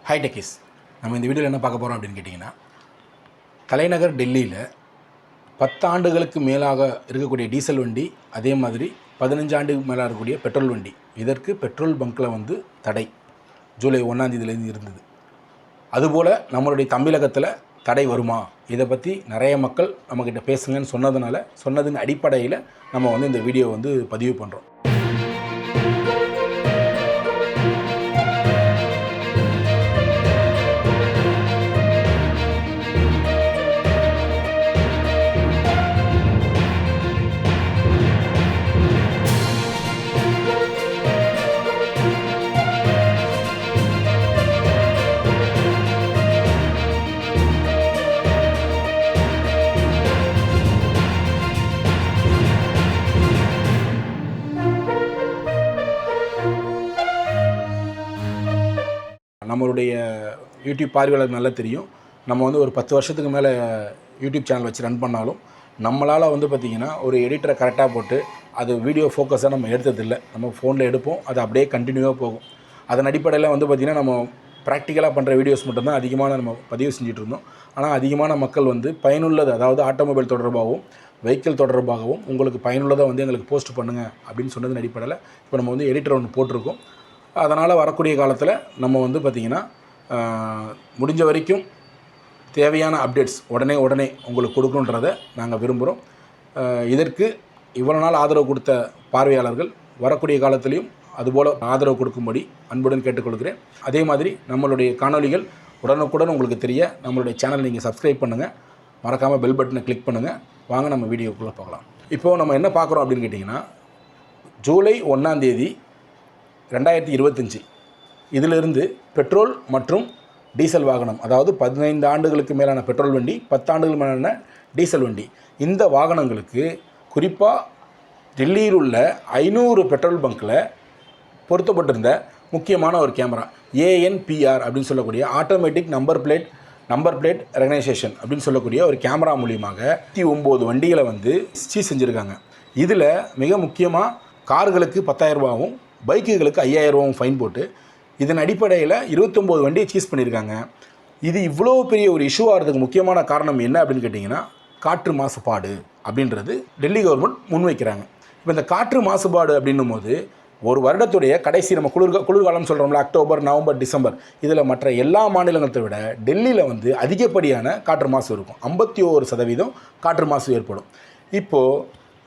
High techies. நம்ம இந்த வீடியோவில் என்ன பார்க்க போகிறோம் அப்படின்னு கேட்டிங்கன்னா, தலைநகர் டெல்லியில் 10 ஆண்டுகளுக்கு மேலாக இருக்கக்கூடிய டீசல் வண்டி, அதே மாதிரி 15 ஆண்டுக்கு மேலாக இருக்கக்கூடிய பெட்ரோல் வண்டி, இதற்கு பெட்ரோல் பங்க்கில் வந்து தடை ஜூலை 1ஆம் தேதியிலேருந்து இருந்தது. அதுபோல் நம்மளுடைய தமிழகத்தில் தடை வருமா, இதை பற்றி நிறைய மக்கள் நம்மக்கிட்ட பேசுங்கன்னு சொன்னதின் அடிப்படையில் நம்ம வந்து இந்த வீடியோ வந்து பதிவு பண்ணுறோம். நம்மளுடைய யூடியூப் பார்வையாளர் நல்லா தெரியும். நம்ம வந்து ஒரு 10 வருஷத்துக்கு மேலே யூடியூப் சேனல் வச்சு ரன் பண்ணாலும் நம்மளால் வந்து பார்த்திங்கன்னா ஒரு எடிட்டரை கரெக்டாக போட்டு அது வீடியோ ஃபோக்கஸாக நம்ம எடுத்ததில்லை. நம்ம ஃபோனில் எடுப்போம், அது அப்படியே கண்டினியூவாக போகும். அதன் அடிப்படையில் வந்து பார்த்திங்கன்னா நம்ம ப்ராக்டிக்கலாக பண்ணுற வீடியோஸ் மட்டும்தான் அதிகமான நம்ம பதிவு செஞ்சுட்டு இருந்தோம். ஆனால் அதிகமான மக்கள் வந்து பயனுள்ளது, அதாவது ஆட்டோமொபைல் தொடர்பாகவும் வெஹிக்கிள் தொடர்பாகவும் உங்களுக்கு பயனுள்ளதாக வந்து எங்களுக்கு போஸ்ட் பண்ணுங்கள் அப்படின்னு சொன்னதன் அடிப்படையில் இப்போ நம்ம வந்து எடிட்டர் ஒன்று போட்டிருக்கோம். அதனால் வரக்கூடிய காலத்தில் நம்ம வந்து பார்த்திங்கன்னா முடிஞ்ச வரைக்கும் தேவையான அப்டேட்ஸ் உடனே உங்களுக்கு கொடுக்கணுன்றதை நாங்கள் விரும்புகிறோம். இதற்கு இவ்வளோ நாள் ஆதரவு கொடுத்த பார்வையாளர்கள் வரக்கூடிய காலத்திலையும் அதுபோல் ஆதரவு கொடுக்கும்படி அன்புடன் கேட்டுக்கொள்கிறேன். அதே மாதிரி நம்மளுடைய காணொலிகள் உடனுக்குடன் உங்களுக்கு தெரிய நம்மளுடைய சேனலை நீங்கள் சப்ஸ்கிரைப் பண்ணுங்கள், மறக்காமல் பெல் பட்டனை கிளிக் பண்ணுங்கள். வாங்க நம்ம வீடியோக்குள்ளே போகலாம். இப்போது நம்ம என்ன பார்க்குறோம் அப்படின்னு கேட்டிங்கன்னா, ஜூலை 1ஆம் தேதி 2025 இதிலிருந்து பெட்ரோல் மற்றும் டீசல் வாகனம், அதாவது 15 ஆண்டுகளுக்கு மேலான பெட்ரோல் வண்டி, 10 ஆண்டுகள் மேலான டீசல் வண்டி, இந்த வாகனங்களுக்கு குறிப்பாக டெல்லியில் உள்ள 500 பெட்ரோல் பங்க்கில் பொருத்தப்பட்டிருந்த முக்கியமான ஒரு கேமரா ANPR அப்படின்னு சொல்லக்கூடிய ஆட்டோமேட்டிக் நம்பர் பிளேட் ரெகனைசேஷன் அப்படின்னு சொல்லக்கூடிய ஒரு கேமரா மூலியமாக 29 வண்டிகளை வந்து சீஸ் செஞ்சுருக்காங்க. இதில் மிக முக்கியமாக கார்களுக்கு 10,000 ரூபாவும் பைக்குகளுக்கு 5,000 ரூபாவும் ஃபைன் போட்டு இதன் அடிப்படையில் 29 வண்டியை சீஸ் பண்ணியிருக்காங்க. இது இவ்வளோ பெரிய ஒரு இஷ்யூ ஆகிறதுக்கு முக்கியமான காரணம் என்ன அப்படின்னு கேட்டிங்கன்னா, காற்று மாசுபாடு அப்படின்றது டெல்லி கவர்மெண்ட் முன்வைக்கிறாங்க. இப்போ இந்த காற்று மாசுபாடு அப்படின்னும் போது ஒரு வருடத்துடைய கடைசி நம்ம குளிர்காலம் சொல்கிறோம்ல, அக்டோபர், நவம்பர், டிசம்பர், இதில் மற்ற எல்லா மாநிலங்களை விட டெல்லியில் வந்து அதிகப்படியான காற்று மாசு இருக்கும். 51% காற்று மாசு ஏற்படும். இப்போது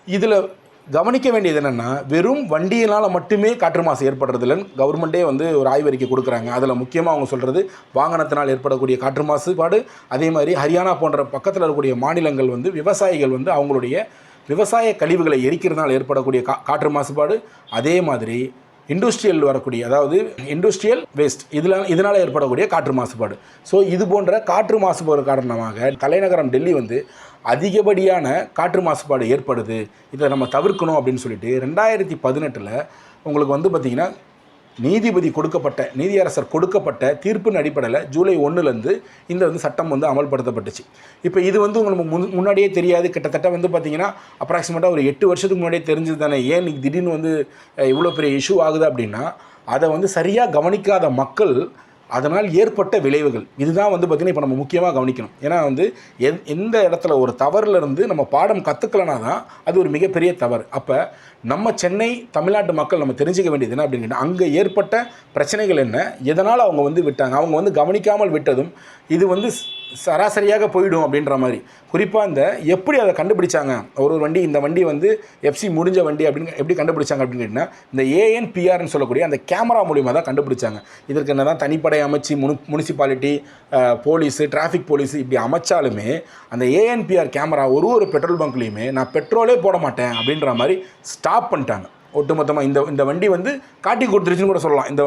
இதில் கவனிக்க வேண்டியது என்னென்னா, வெறும் வண்டியினால் மட்டுமே காற்று மாசு ஏற்படுறதில்லைன்னு கவர்மெண்ட்டே வந்து ஒரு ஆய்வறிக்கை கொடுக்குறாங்க. அதில் முக்கியமாக அவங்க சொல்கிறது வாகனத்தினால் ஏற்படக்கூடிய காற்று மாசுபாடு, அதே மாதிரி ஹரியானா போன்ற பக்கத்தில் இருக்கக்கூடிய மாநிலங்கள் வந்து விவசாயிகள் வந்து அவங்களுடைய விவசாய கழிவுகளை எரிக்கிறதுனால ஏற்படக்கூடிய காற்று மாசுபாடு, அதே மாதிரி இண்டஸ்ட்ரியல் வரக்கூடிய, அதாவது இண்டஸ்ட்ரியல் வேஸ்ட் இதனால் ஏற்படக்கூடிய காற்று மாசுபாடு. ஸோ இது போன்ற காற்று மாசுபாடு காரணமாக தலைநகரம் டெல்லி வந்து அதிகப்படியான காற்று மாசுபாடு ஏற்படுது. இதை நம்ம தவிர்க்கணும் அப்படின்னு சொல்லிட்டு 2018 உங்களுக்கு வந்து பார்த்திங்கன்னா நீதியரசர் கொடுக்கப்பட்ட தீர்ப்பின் அடிப்படையில் ஜூலை 1 இந்த வந்து சட்டம் வந்து அமல்படுத்தப்பட்டுச்சு. இப்போ இது வந்து உங்களுக்கு முன்னாடியே தெரியாது, கிட்டத்தட்ட வந்து பார்த்திங்கன்னா அப்ராக்சிமேட்டாக ஒரு 8 வருஷத்துக்கு முன்னாடியே தெரிஞ்சது தானே. ஏன் திடீர்னு வந்து இவ்வளோ பெரிய இஷ்யூ ஆகுது அப்படின்னா, அதை வந்து சரியாக கவனிக்காத மக்கள், அதனால் ஏற்பட்ட விளைவுகள், இதுதான் வந்து பார்த்திங்கன்னா இப்போ நம்ம முக்கியமாக கவனிக்கணும். ஏன்னா வந்து எந்த இடத்துல ஒரு தவறுலேருந்து நம்ம பாடம் கற்றுக்கலனா தான் அது ஒரு மிகப்பெரிய தவறு. அப்போ நம்ம சென்னை தமிழ்நாட்டு மக்கள் நம்ம தெரிஞ்சிக்க வேண்டியது என்ன அப்படின்னு கேட்டால், அங்கே ஏற்பட்ட பிரச்சனைகள் என்ன, எதனால் அவங்க வந்து விட்டாங்க, அவங்க வந்து கவனிக்காமல் விட்டதும் இது வந்து சராசரியாக போயிடும் அப்படின்ற மாதிரி. குறிப்பாக இந்த எப்படி அதை கண்டுபிடிச்சாங்க, ஒரு வண்டி, இந்த வண்டி வந்து FC முடிஞ்ச வண்டி அப்படின்னு எப்படி கண்டுபிடிச்சாங்க அப்படின்னு கேட்டிங்கன்னா, இந்த ANPRன்னு சொல்லக்கூடிய அந்த கேமரா மூலிமா தான் கண்டுபிடிச்சாங்க. இதற்கு என்ன தான் தனிப்படை அமைச்சு முனிசிபாலிட்டி, போலீஸு, டிராஃபிக் போலீஸு இப்படி அமைச்சாலுமே அந்த ANPR கேமரா ஒரு பெட்ரோல் பங்க்லேயுமே நான் பெட்ரோலே போட மாட்டேன் அப்படின்ற மாதிரி ஸ்டாப் பண்ணிட்டாங்க ஒட்டுமொத்தமாக. இந்த வண்டி வந்து காட்டி கொடுத்துருச்சுன்னு கூட சொல்லலாம். இந்த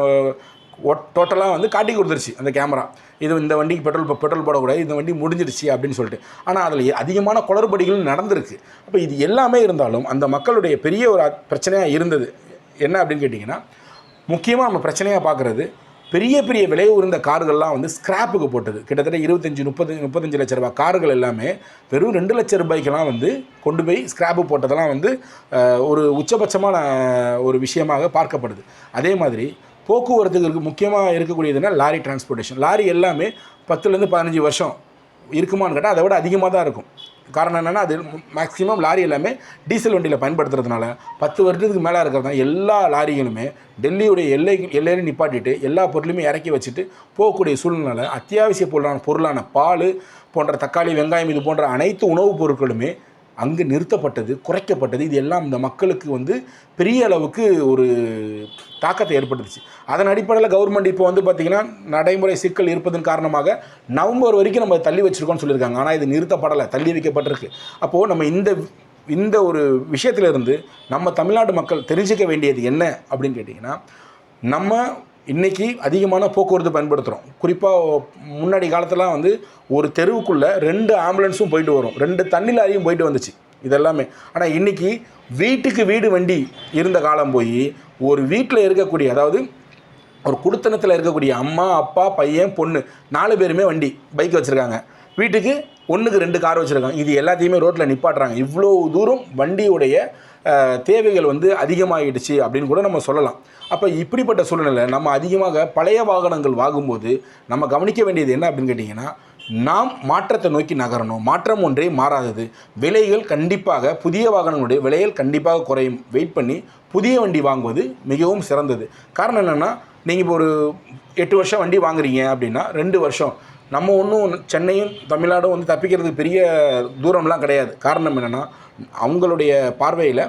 டோட்டலாக வந்து காட்டி கொடுத்துருச்சு அந்த கேமரா, இந்த வண்டிக்கு பெட்ரோல் போடக்கூடாது, இந்த வண்டி முடிஞ்சிருச்சு அப்படின்னு சொல்லிட்டு. ஆனால் அதில் அதிகமான குளறுபடிகள் நடந்திருக்கு. அப்போ இது எல்லாமே இருந்தாலும் அந்த மக்களுடைய பெரிய ஒரு பிரச்சனையாக இருந்தது என்ன அப்படின்னு கேட்டிங்கன்னா, முக்கியமாக நம்ம பிரச்சனையாக பார்க்குறது பெரிய விலை உயர்ந்த கார்கள்லாம் வந்து ஸ்கிராப்புக்கு போட்டது. கிட்டத்தட்ட 25-35 லட்ச ரூபாய் கார்கள் எல்லாமே வெறும் 2 லட்ச ரூபாய்க்கெல்லாம் வந்து கொண்டு போய் ஸ்கிராப்பு போட்டதெல்லாம் வந்து ஒரு உச்சபட்சமான ஒரு விஷயமாக பார்க்கப்படுது. அதே மாதிரி போக்குவரத்துக்கு முக்கியமாக இருக்கக்கூடியதுன்னா லாரி டிரான்ஸ்போர்ட்டேஷன். லாரி எல்லாமே 10லேருந்து 15 வருஷம் இருக்குமான்னு கேட்டால் அதை விட அதிகமாக தான் இருக்கும். காரணம் என்னென்னா, அது மேக்ஸிமம் லாரி எல்லாமே டீசல் வண்டியில் பயன்படுத்துறதுனால 10 வருடத்துக்கு மேலே இருக்கிறது எல்லா லாரிகளுமே டெல்லியுடைய எல்லையில நிப்பாட்டிட்டு எல்லா பொருளையுமே இறக்கி வச்சுட்டு போகக்கூடிய சூழ்நிலை. அத்தியாவசிய பொருளான பால் போன்ற தக்காளி, வெங்காயம் இது போன்ற அனைத்து உணவுப் பொருட்களுமே அங்கு நிறுத்தப்பட்டது, குறைக்கப்பட்டது. இது எல்லாம் இந்த மக்களுக்கு வந்து பெரிய அளவுக்கு ஒரு தாக்கத்தை ஏற்படுத்துச்சு. அதன் அடிப்படையில் கவர்மெண்ட் இப்போ வந்து பார்த்திங்கன்னா நடைமுறை சிக்கல் இருப்பதன் காரணமாக நவம்பர் வரைக்கும் நம்ம தள்ளி வச்சுருக்கோம்னு சொல்லியிருக்காங்க. ஆனால் இது நிறுத்தப்படலை, தள்ளி வைக்கப்பட்டிருக்கு. அப்போது நம்ம இந்த ஒரு விஷயத்திலிருந்து நம்ம தமிழ்நாடு மக்கள் தெரிஞ்சிக்க வேண்டியது என்ன அப்படின்னு கேட்டிங்கன்னா, நம்ம இன்றைக்கி அதிகமான போக்குவரத்து பயன்படுத்துகிறோம். குறிப்பாக முன்னாடி காலத்துலாம் வந்து ஒரு தெருவுக்குள்ளே 2 ஆம்புலன்ஸும் போயிட்டு வரும், 2 தண்ணி லாரியும் போயிட்டு வந்துச்சு இதெல்லாமே. ஆனால் இன்றைக்கி வீட்டுக்கு வீடு வண்டி இருந்த காலம் போய் ஒரு வீட்டில் இருக்கக்கூடிய, அதாவது ஒரு குடித்தனத்தில் இருக்கக்கூடிய அம்மா, அப்பா, பையன், பொண்ணு 4 பேருமே வண்டி பைக் வச்சுருக்காங்க. வீட்டுக்கு 1க்கு 2 கார் வச்சுருக்காங்க. இது எல்லாத்தையுமே ரோட்டில் நிப்பாட்டுறாங்க. இவ்வளோ தூரம் வண்டியுடைய தேவைகள் வந்து அதிகமாகிடுச்சு அப்படின்னு கூட நம்ம சொல்லலாம். அப்போ இப்படிப்பட்ட சூழ்நிலை நம்ம அதிகமாக பழைய வாகனங்கள் வாங்கும்போது நம்ம கவனிக்க வேண்டியது என்ன அப்படின்னு கேட்டிங்கன்னா, நாம் மாற்றத்தை நோக்கி நகரணும். மாற்றம் ஒன்றே மாறாதது. விலைகள் கண்டிப்பாக, புதிய வாகனங்களுடைய விலைகள் கண்டிப்பாக குறையும். வெயிட் பண்ணி புதிய வண்டி வாங்குவது மிகவும் சிறந்தது. காரணம் என்னென்னா, நீங்கள் இப்போ ஒரு 8 வருஷம் வண்டி வாங்குறீங்க அப்படின்னா 2 வருஷம் நம்ம ஒன்றும் சென்னையும் தமிழ்நாடும் வந்து தப்பிக்கிறதுக்கு பெரிய தூரம்லாம் கிடையாது. காரணம் என்னென்னா, அவங்களுடைய பார்வையில்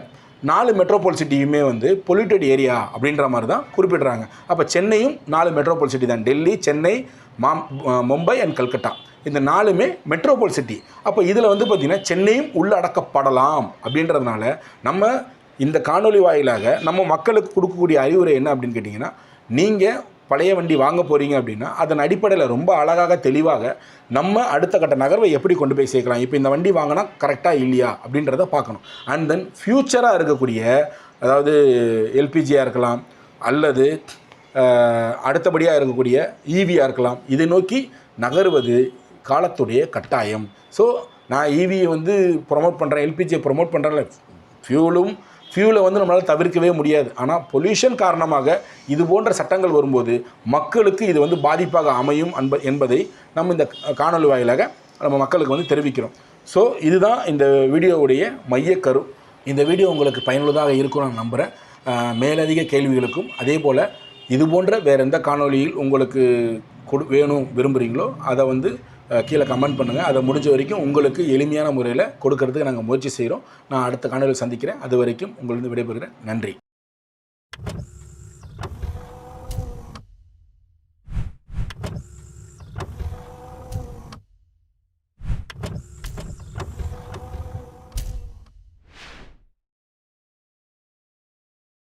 4 மெட்ரோபால் சிட்டியுமே வந்து பொல்யூட்டட் ஏரியா அப்படின்ற மாதிரி தான் குறிப்பிட்றாங்க. அப்போ சென்னையும் 4 மெட்ரோபால் சிட்டி தான். டெல்லி, சென்னை, மும்பை அண்ட் கல்கட்டா, இந்த 4மே மெட்ரோபால் சிட்டி. அப்போ இதில் வந்து பார்த்திங்கன்னா சென்னையும் உள்ளடக்கப்படலாம். அப்படின்றதுனால நம்ம இந்த காணொலி வாயிலாக நம்ம மக்களுக்கு கொடுக்கக்கூடிய அறிவுரை என்ன அப்படின்னு கேட்டிங்கன்னா, நீங்கள் பழைய வண்டி வாங்க போகிறீங்க அப்படின்னா அதன் அடிப்படையில் ரொம்ப அழகாக தெளிவாக நம்ம அடுத்த கட்ட நகர்வை எப்படி கொண்டு போய் சேர்க்கலாம், இப்போ இந்த வண்டி வாங்கினா கரெக்டாக இல்லையா அப்படின்றத பார்க்கணும். அண்ட் தென் ஃப்யூச்சராக இருக்கக்கூடிய, அதாவது எல்பிஜியாக இருக்கலாம் அல்லது அடுத்தபடியாக இருக்கக்கூடிய ஈவியாக இருக்கலாம், இதை நோக்கி நகருவது காலத்துடைய கட்டாயம். ஸோ நான் ஈவியை வந்து ப்ரொமோட் பண்ணுறேன், எல்பிஜியை ப்ரொமோட் பண்ணுறேன். ஃபியூலை வந்து நம்மளால் தவிர்க்கவே முடியாது. ஆனால் பொல்யூஷன் காரணமாக இது போன்ற சட்டங்கள் வரும்போது மக்களுக்கு இது வந்து பாதிப்பாக அமையும் என்பதை நம்ம இந்த காணொலி வாயிலாக நம்ம மக்களுக்கு வந்து தெரிவிக்கிறோம். ஸோ இதுதான் இந்த வீடியோவுடைய மையக்கரு. இந்த வீடியோ உங்களுக்கு பயனுள்ளதாக இருக்கும்னு நான் நம்புகிறேன். மேலதிக கேள்விகளுக்கும் அதே போல் இது போன்ற வேறு எந்த காணொலியில் உங்களுக்கு வேணும் விரும்புகிறீங்களோ அதை வந்து கீழே கமெண்ட் பண்ணுங்கள். அதை முடிஞ்ச வரைக்கும் உங்களுக்கு எளிமையான முறையில் கொடுக்கறதுக்கு நாங்கள் முயற்சி செய்கிறோம். நான் அடுத்த காணொலியில் சந்திக்கிறேன். அது வரைக்கும் உங்களிருந்து விடைபெறுகிறேன். நன்றி.